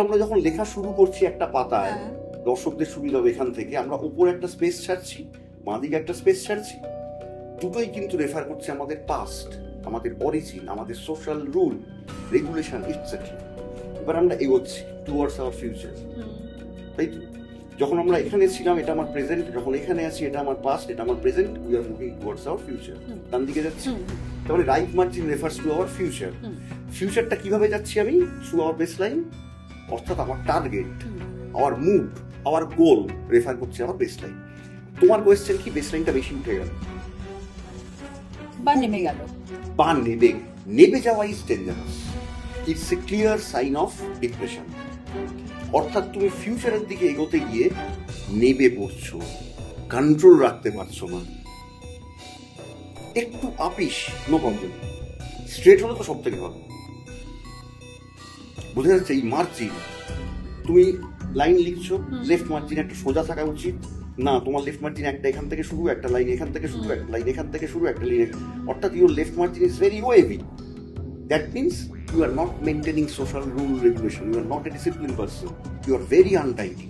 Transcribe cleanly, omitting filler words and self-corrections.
আমরা যখন লেখা শুরু করছি একটা পাতায়, দর্শকদের সুবিধা হবে এখান থেকে আমরা উপরে একটা স্পেস ছাড়ছি, বাঁদিকে একটা স্পেস ছাড়ছি, দুটোই কিন্তু রেফার করছে আমাদের পাস্ট, আমাদের অরিজিন, আমাদের সোশ্যাল রুল, রেগুলেশন ইটসেট্রা। এবার আমরা এগোচ্ছি টুয়ার্ডস আওয়ার ফিউচার, তাই তো? যখন আমরা এখানে ছিলাম এটা আমার প্রেজেন্ট, যখন এখানে আছি এটা আমার পাস্ট, এটা আমার present, we are moving towards our future. ডান দিকে যাচ্ছি, তাহলে right margin refers to our future. ফিউচারটা কিভাবে যাচ্ছি আমি? থ্রু আওয়ার বেস লাইন, অর্থাৎ আমার টার্গেট, আমার মুভ, আমার গোল রেফার করছে আমার বেস লাইন। তোমার কোয়েশ্চেন কি বেস লাইনটা বেশি উঠে গেল বা নেমে গেল? বা নেবে, নেবে যাওয়া is dangerous, it's a clear sign of depression. অর্থাৎ তুমি ফিউচারের দিকে এগোতে গিয়ে নেবে পড়ছো, কন্ট্রোল রাখতে পারছো না, একটু আপিস, নো প্রবলেম, স্ট্রেট হলে তো সব থেকে ভালো। বোঝা যাচ্ছে এই মার্জিন, তুমি লাইন লিখছো, লেফট মার্জিন একটা সোজা থাকা উচিত না, তোমার লেফট মার্জিন একটা এখান থেকে শুরু, একটা লাইন এখান থেকে শুরু, একটা লাইন এখান থেকে শুরু, একটা লাইন, অর্থাৎ your left margin is very wavy. That means you are not maintaining social rule regulation, you are not a disciplined person, you are very untidy.